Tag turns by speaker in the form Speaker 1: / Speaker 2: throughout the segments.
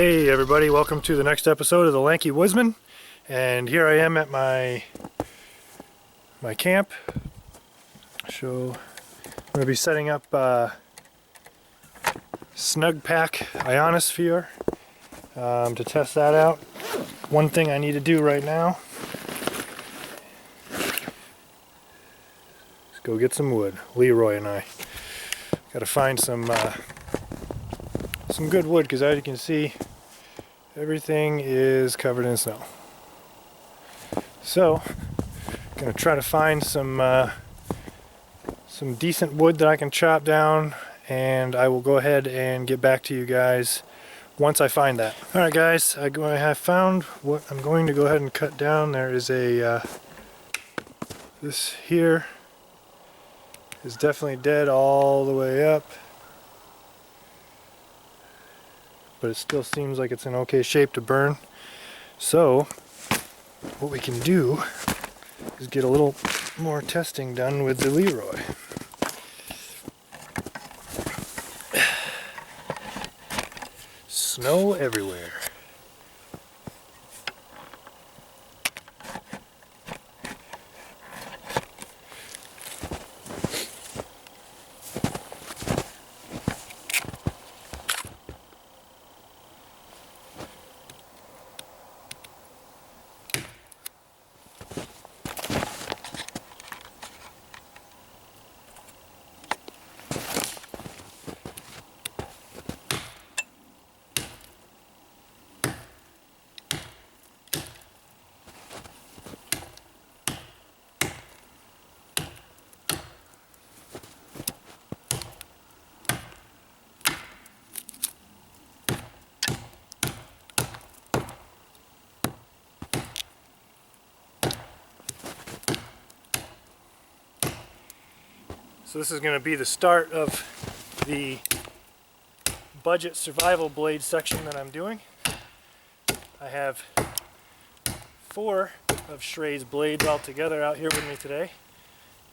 Speaker 1: Hey everybody, welcome to the next episode of The Lanky Woodsman. And here I am at my camp. So I'm going to be setting up Snug Pack ionosphere to test that out. One thing I need to do right now is go get some wood. Leroy and I got to find some good wood, because as you can see, everything is covered in snow. So I'm gonna try to find some decent wood that I can chop down, and I will go ahead and get back to you guys once I find that. Alright guys, I have found what I'm going to go ahead and cut down. There is a this here is definitely dead all the way up, but it still seems like it's in okay shape to burn. So what we can do is get a little more testing done with the Leroy. Snow everywhere. So this is going to be the start of the budget survival blade section that I'm doing. I have 4 of Schrade's blades all together out here with me today,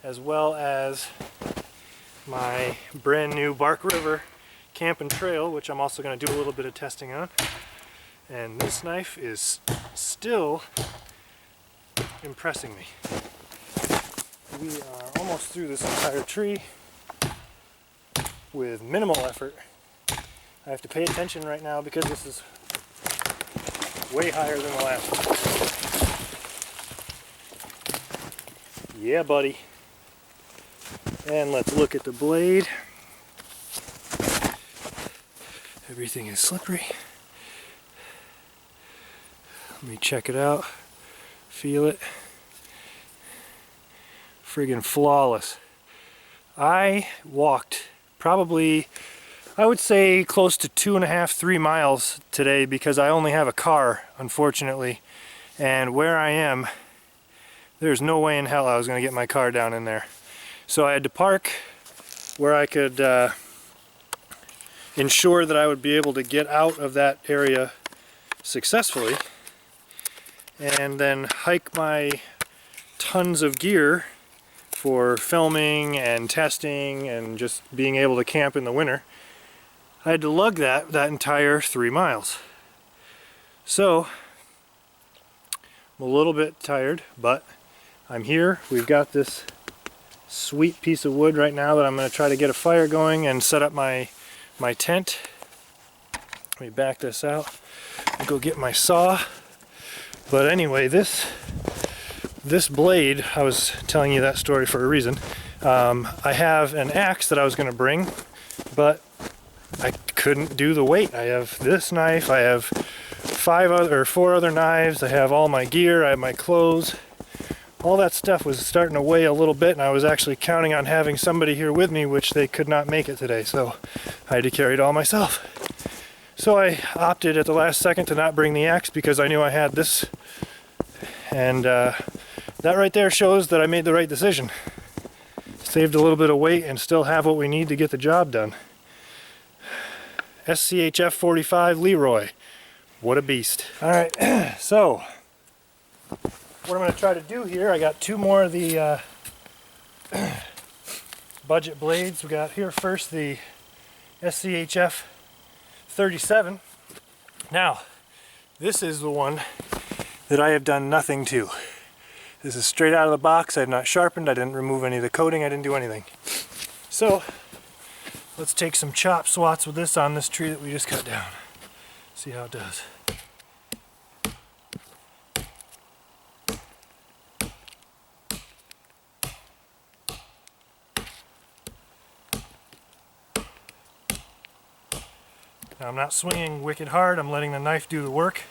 Speaker 1: as well as my brand new Bark River Camp and Trail, which I'm also going to do a little bit of testing on. And this knife is still impressing me. We are almost through this entire tree with minimal effort. I have to pay attention right now because this is way higher than the last one. Yeah, buddy. And let's look at the blade. Everything is slippery. Let me check it out. Feel it. Friggin' flawless. I walked probably, I would say, close to 2.5, 3 miles today because I only have a car, unfortunately. And where I am, there's no way in hell I was going to get my car down in there. So I had to park where I could ensure that I would be able to get out of that area successfully, and then hike my tons of gear for filming and testing and just being able to camp in the winter. I had to lug that entire 3 miles. So I'm a little bit tired, but I'm here. We've got this sweet piece of wood right now that I'm going to try to get a fire going and set up my tent. Let me back this out and go get my saw. But anyway, this blade, I was telling you that story for a reason. I have an axe that I was going to bring, but I couldn't do the weight. I have this knife, I have 4 other knives, I have all my gear, I have my clothes. All that stuff was starting to weigh a little bit, and I was actually counting on having somebody here with me, which they could not make it today, so I had to carry it all myself. So I opted at the last second to not bring the axe because I knew I had this, and that right there shows that I made the right decision. Saved a little bit of weight and still have what we need to get the job done. SCHF 45 Leroy. What a beast. Alright, so what I'm going to try to do here, I got 2 more of the budget blades. We got here first the SCHF 37. Now, this is the one that I have done nothing to. This is straight out of the box. I have not sharpened. I didn't remove any of the coating. I didn't do anything. So, let's take some chop swats with this on this tree that we just cut down. See how it does. Now I'm not swinging wicked hard, I'm letting the knife do the work.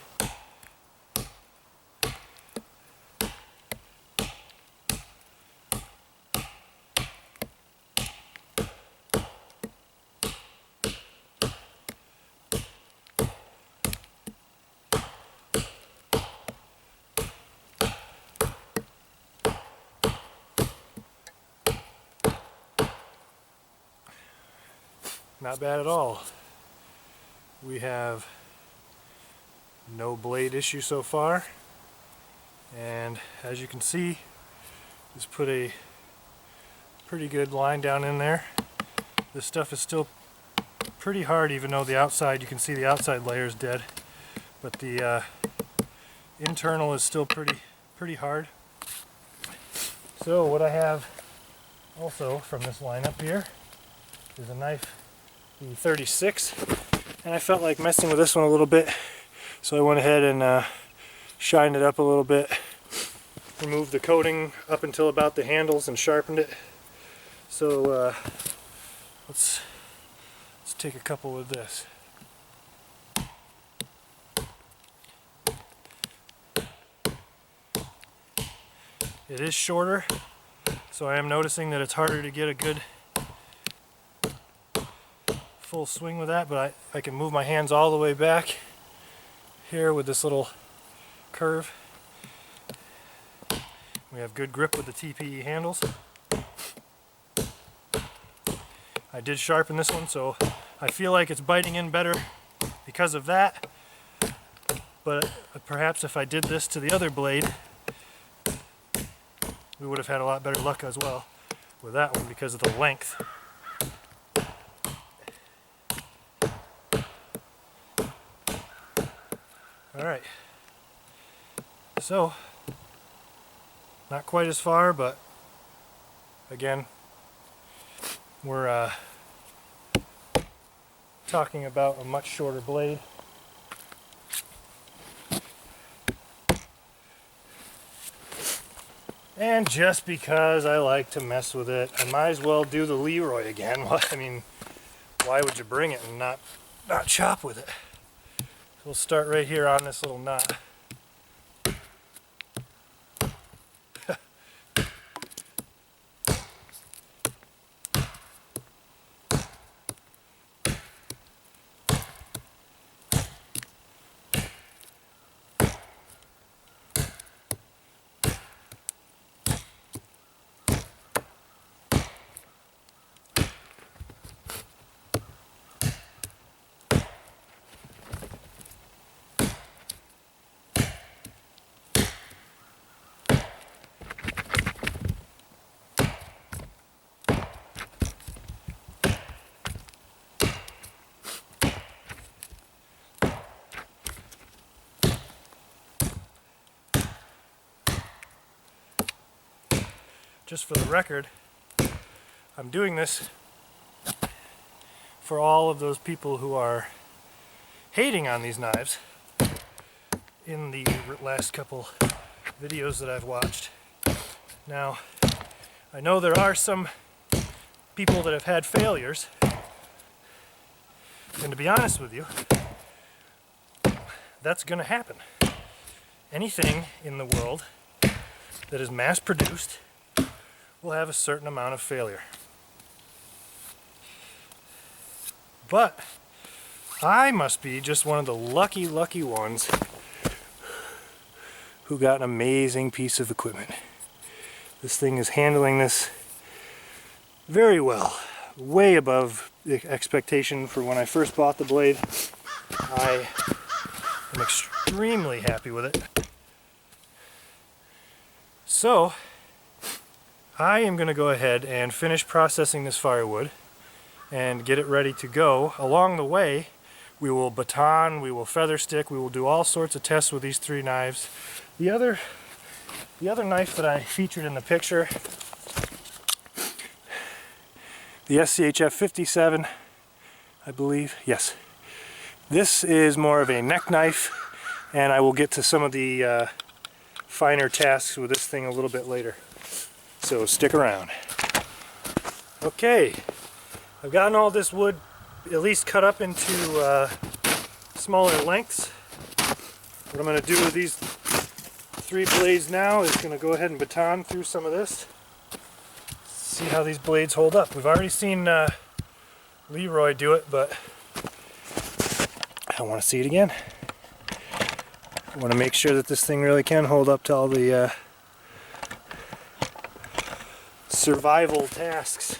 Speaker 1: Not bad at all. We have no blade issue so far, and as you can see, just put a pretty good line down in there. This stuff is still pretty hard, even though the outside, you can see the outside layer is dead, but the internal is still pretty hard. So what I have also from this lineup here is a knife, the 36. And I felt like messing with this one a little bit, so I went ahead and shined it up a little bit, removed the coating up until about the handles and sharpened it. So let's take a couple with this. It is shorter, so I am noticing that it's harder to get a good full swing with that, but I can move my hands all the way back here with this little curve. We have good grip with the TPE handles. I did sharpen this one, so I feel like it's biting in better because of that, but perhaps if I did this to the other blade, we would have had a lot better luck as well with that one because of the length. Alright, so not quite as far, but again, we're talking about a much shorter blade. And just because I like to mess with it, I might as well do the Leroy again. I mean, why would you bring it and not chop with it? We'll start right here on this little knot. Just for the record, I'm doing this for all of those people who are hating on these knives in the last couple videos that I've watched. Now, I know there are some people that have had failures, and to be honest with you, that's going to happen. Anything in the world that is mass-produced will have a certain amount of failure. But I must be just one of the lucky ones who got an amazing piece of equipment. This thing is handling this very well, way above the expectation for when I first bought the blade. I am extremely happy with it. So I am going to go ahead and finish processing this firewood and get it ready to go. Along the way, We will baton, we will feather stick, we will do all sorts of tests with these 3 knives. The other knife that I featured in the picture, the SCHF 57, I believe, yes. This is more of a neck knife, and I will get to some of the finer tasks with this thing a little bit later. So stick around. Okay, I've gotten all this wood at least cut up into smaller lengths. What I'm going to do with these 3 blades now is going to go ahead and baton through some of this. See how these blades hold up. We've already seen Leroy do it, but I want to see it again. I want to make sure that this thing really can hold up to all the survival tasks.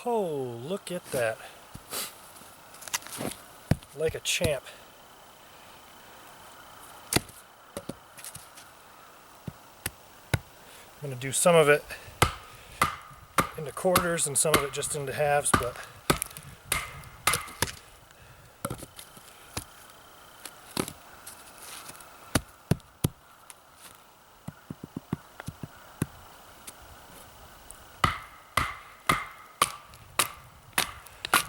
Speaker 1: Oh, look at that. Like a champ. I'm going to do some of it into quarters and some of it just into halves, but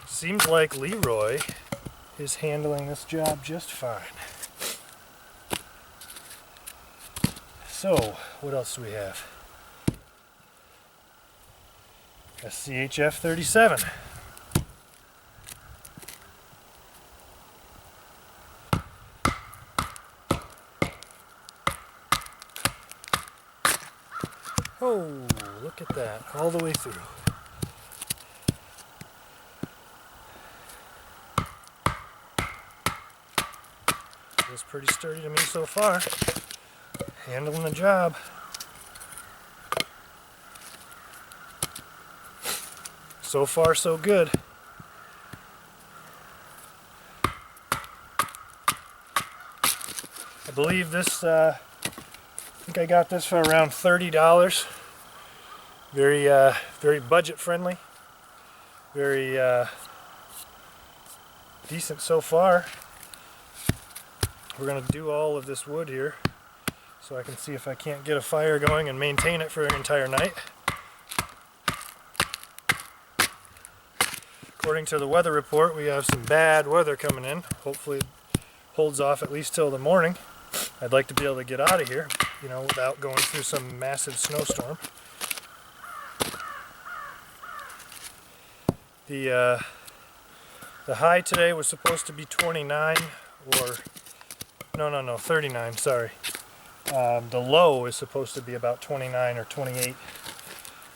Speaker 1: seems like Leroy is handling this job just fine. So, what else do we have? SCHF 37. Oh, look at that, all the way through. Feels pretty sturdy to me so far. Handling the job. So far, so good. I believe this, I think I got this for around $30. Very budget friendly. Very decent so far. We're going to do all of this wood here so I can see if I can't get a fire going and maintain it for an entire night. According to the weather report, we have some bad weather coming in. Hopefully it holds off at least till the morning. I'd like to be able to get out of here, you know, without going through some massive snowstorm. The high today was supposed to be 29 or no, 39, sorry. The low is supposed to be about 29 or 28.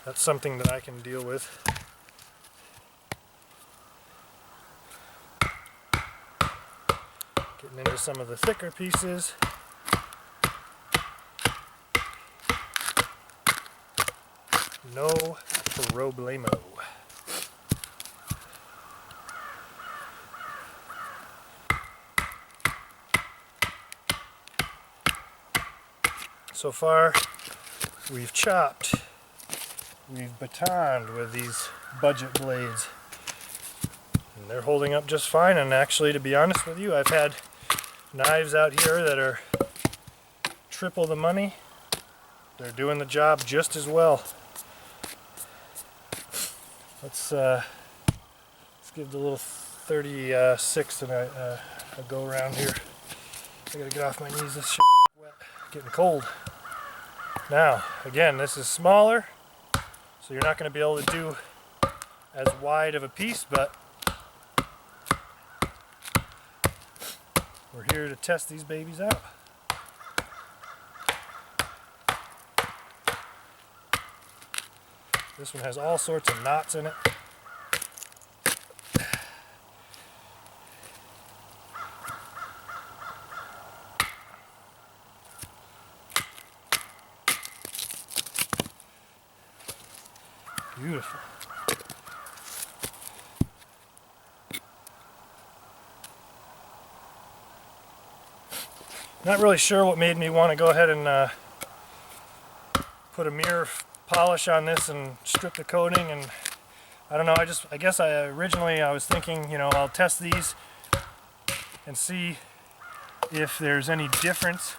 Speaker 1: That's something that I can deal with. Getting into some of the thicker pieces. No problemo. So far, we've chopped, we've batoned with these budget blades, and they're holding up just fine. And actually, to be honest with you, I've had knives out here that are triple the money. They're doing the job just as well. Let's give the little 36 a go around here. I gotta get off my knees. This shit is wet, getting cold. Now, again, this is smaller, so you're not going to be able to do as wide of a piece, but we're here to test these babies out. This one has all sorts of knots in it. Beautiful. Not really sure what made me want to go ahead and put a mirror polish on this and strip the coating, and I don't know, I guess originally I was thinking, you know, I'll test these and see if there's any difference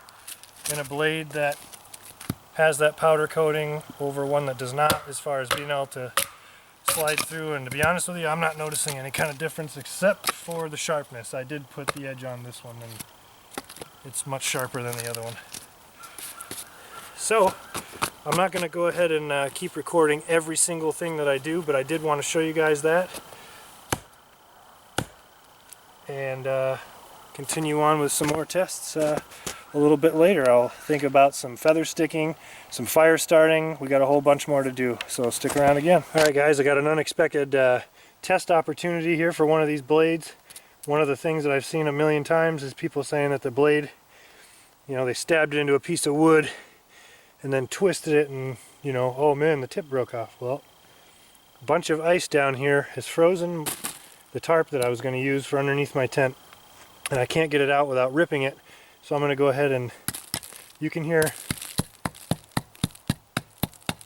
Speaker 1: in a blade that has that powder coating over one that does not, as far as being able to slide through. And to be honest with you, I'm not noticing any kind of difference except for the sharpness. I did put the edge on this one and it's much sharper than the other one. So I'm not going to go ahead and keep recording every single thing that I do, but I did want to show you guys that and continue on with some more tests a little bit later. I'll think about some feather sticking, some fire starting. We got a whole bunch more to do, so stick around again. Alright guys, I got an unexpected test opportunity here for one of these blades. One of the things that I've seen a million times is people saying that the blade, you know, they stabbed it into a piece of wood and then twisted it and, you know, oh man, the tip broke off. Well, a bunch of ice down here has frozen the tarp that I was going to use for underneath my tent, and I can't get it out without ripping it. So I'm going to go ahead and, you can hear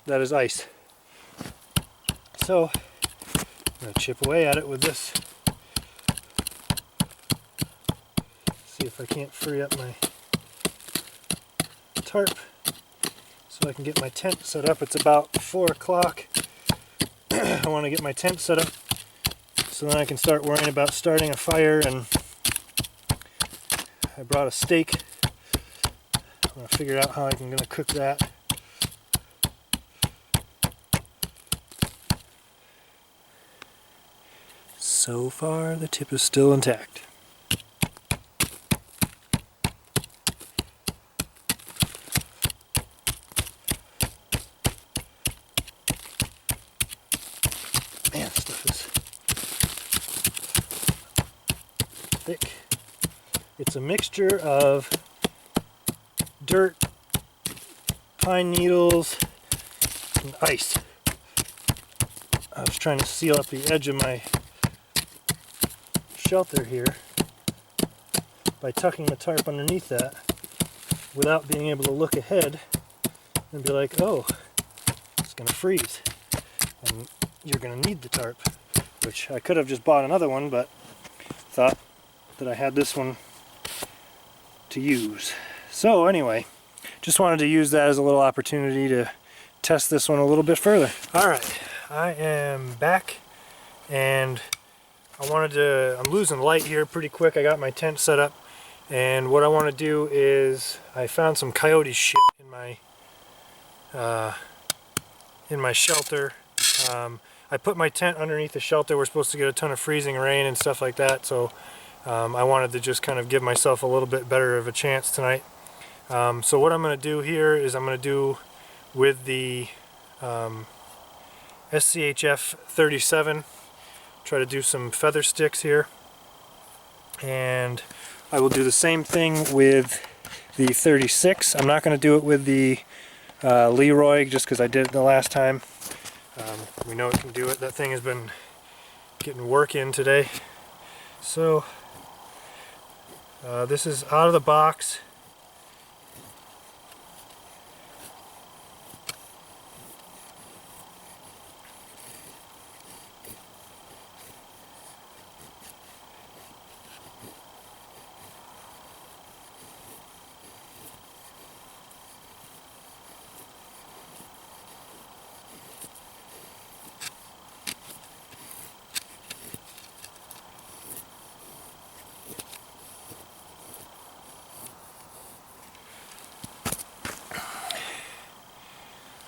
Speaker 1: that is ice. So I'm going to chip away at it with this. See if I can't free up my tarp so I can get my tent set up. It's about 4 o'clock. I want to get my tent set up so then I can start worrying about starting a fire. And I brought a steak. I'm going to figure out how I'm going to cook that. So far, the tip is still intact. Man, stuff is thick. It's a mixture of dirt, pine needles, and ice. I was trying to seal up the edge of my shelter here by tucking the tarp underneath that without being able to look ahead and be like, oh, it's going to freeze and you're going to need the tarp, which I could have just bought another one, but thought that I had this one to use. So anyway, just wanted to use that as a little opportunity to test this one a little bit further. Alright, I am back and I'm losing light here pretty quick. I got my tent set up and what I want to do is I found some coyote shit in my shelter. I put my tent underneath the shelter. We're supposed to get a ton of freezing rain and stuff like that, so I wanted to just kind of give myself a little bit better of a chance tonight. So what I'm going to do here is I'm going to do with the SCHF 37, try to do some feather sticks here, and I will do the same thing with the 36. I'm not going to do it with the Leroy just because I did it the last time. We know it can do it. That thing has been getting work in today. So this is out of the box.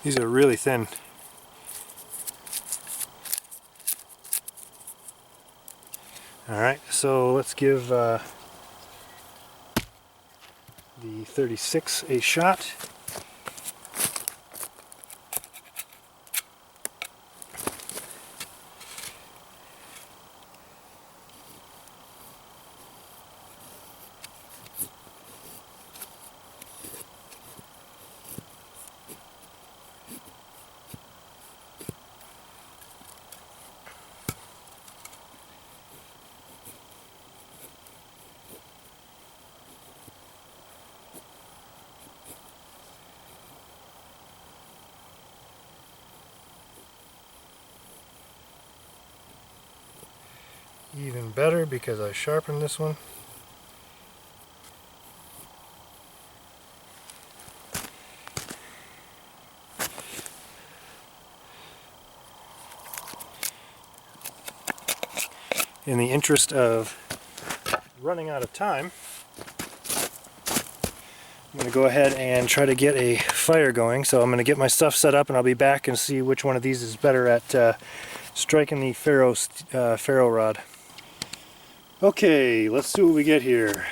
Speaker 1: These are really thin. Alright, so let's give the 36 a shot. even better because I sharpened this one. In the interest of running out of time, I'm going to go ahead and try to get a fire going. So I'm going to get my stuff set up and I'll be back and see which one of these is better at striking the ferro rod. Okay, let's see what we get here.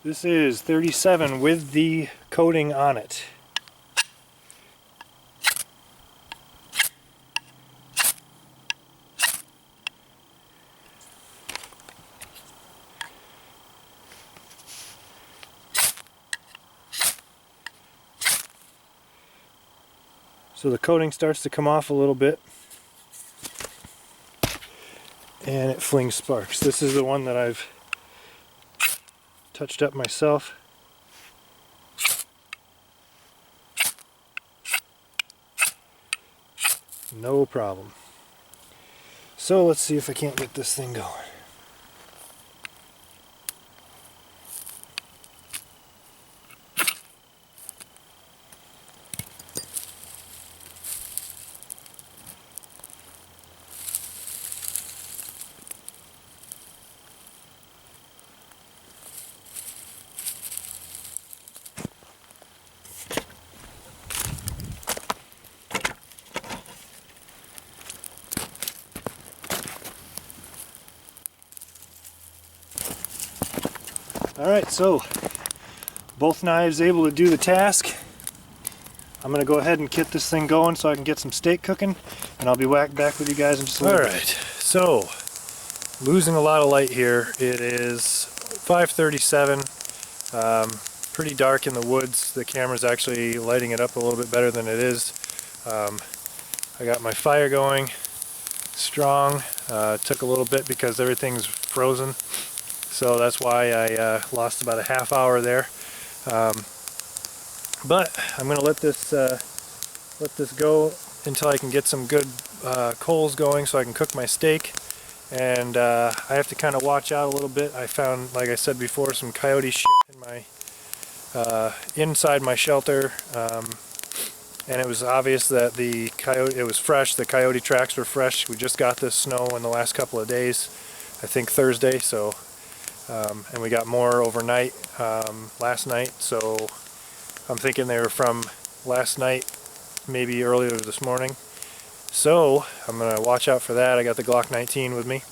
Speaker 1: This is 37 with the coating on it. So the coating starts to come off a little bit and it flings sparks. This is the one that I've touched up myself. No problem. So let's see if I can't get this thing going. Alright, so both knives able to do the task. I'm going to go ahead and get this thing going so I can get some steak cooking, and I'll be back with you guys in just a little bit. Alright, so losing a lot of light here. It is 5:37, pretty dark in the woods. The camera's actually lighting it up a little bit better than it is. I got my fire going strong. It took a little bit because everything's frozen. So that's why I lost about a half hour there. But I'm going to let this go until I can get some good coals going so I can cook my steak. And I have to kind of watch out a little bit. I found, like I said before, some coyote shit in my inside my shelter. And it was obvious that it was fresh. The coyote tracks were fresh. We just got this snow in the last couple of days. I think Thursday. So. And we got more overnight last night, so I'm thinking they were from last night, maybe earlier this morning. So I'm going to watch out for that. I got the Glock 19 with me.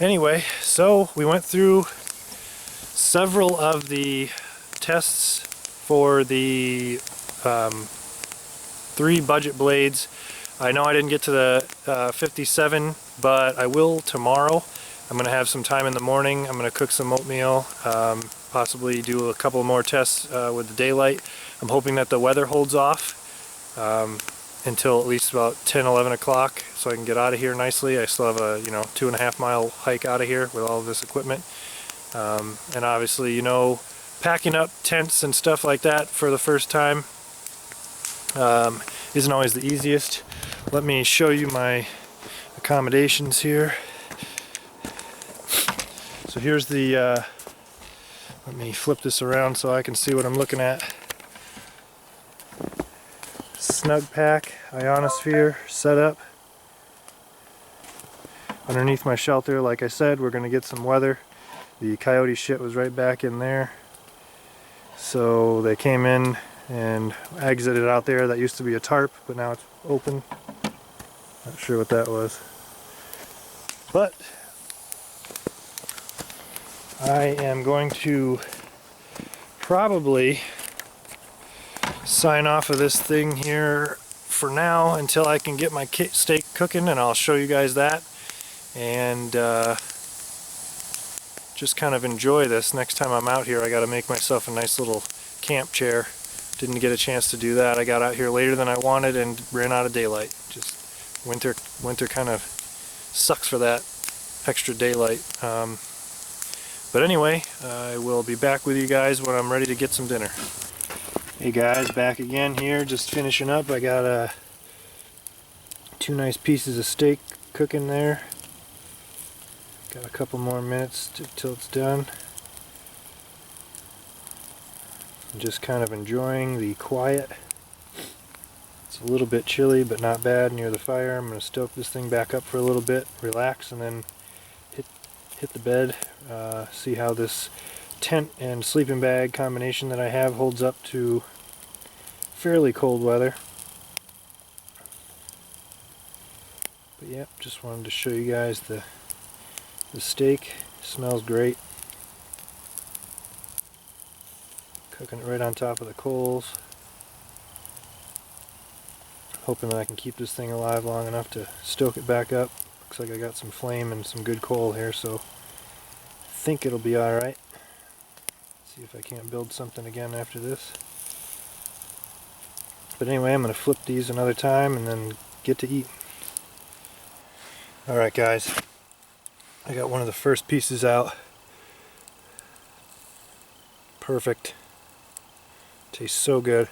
Speaker 1: Anyway, so we went through several of the tests for the 3 budget blades. I know I didn't get to the 57, but I will tomorrow. I'm going to have some time in the morning. I'm going to cook some oatmeal, possibly do a couple more tests with the daylight. I'm hoping that the weather holds off until at least about 10, 11 o'clock so I can get out of here nicely. I still have a 2.5 mile hike out of here with all of this equipment. And obviously, packing up tents and stuff like that for the first time isn't always the easiest. Let me show you my accommodations here. So here's the, let me flip this around so I can see what I'm looking at. Snug pack, ionosphere setup. Underneath my shelter, like I said, we're going to get some weather. The coyote shit was right back in there. So they came in and exited out there. That used to be a tarp, but now it's open. Not sure what that was. But I am going to probably sign off of this thing here for now until I can get my steak cooking, and I'll show you guys that. And just kind of enjoy this. Next time I'm out here, I got to make myself a nice little camp chair. Didn't get a chance to do that. I got out here later than I wanted and ran out of daylight. Just winter kind of sucks for that extra daylight. But anyway, I will be back with you guys when I'm ready to get some dinner. Hey guys, back again here, just finishing up. I got 2 nice pieces of steak cooking there. Got a couple more minutes till it's done. I'm just kind of enjoying the quiet. It's a little bit chilly, but not bad near the fire. I'm going to stoke this thing back up for a little bit, relax, and then hit the bed. See how this tent and sleeping bag combination that I have holds up to fairly cold weather. But yeah, just wanted to show you guys the steak. Smells great. Cooking it right on top of the coals. Hoping that I can keep this thing alive long enough to stoke it back up. Looks like I got some flame and some good coal here, so I think it'll be alright. See if I can't build something again after this. But anyway, I'm going to flip these another time and then get to eat. Alright guys, I got one of the first pieces out. Perfect. Tastes so good.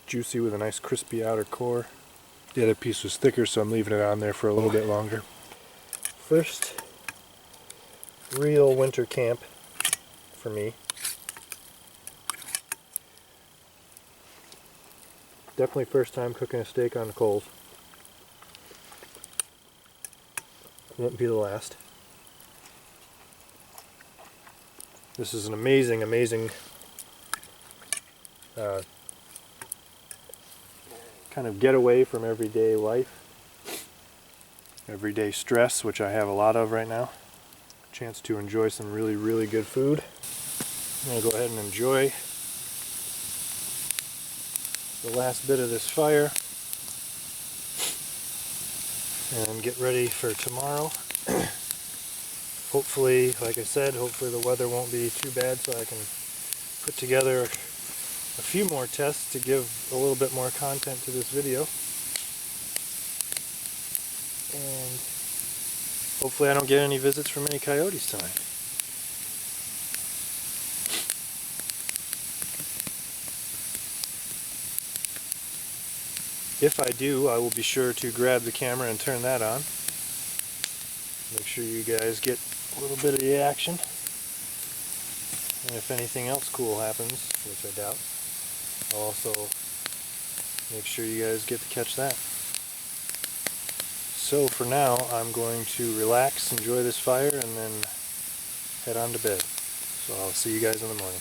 Speaker 1: Juicy with a nice crispy outer core. The other piece was thicker, so I'm leaving it on there for a little bit longer. First real winter camp for me. Definitely first time cooking a steak on the coals. Won't be the last. This is an amazing, amazing kind of getaway from everyday life, everyday stress, which I have a lot of right now. Chance to enjoy some really, really good food. I'm going to go ahead and enjoy the last bit of this fire and get ready for tomorrow. Hopefully, like I said, hopefully the weather won't be too bad so I can put together a few more tests to give a little bit more content to this video. And hopefully I don't get any visits from any coyotes tonight. If I do, I will be sure to grab the camera and turn that on. Make sure you guys get a little bit of the action. And if anything else cool happens, which I doubt, I'll also make sure you guys get to catch that. So for now, I'm going to relax, enjoy this fire, and then head on to bed. So I'll see you guys in the morning.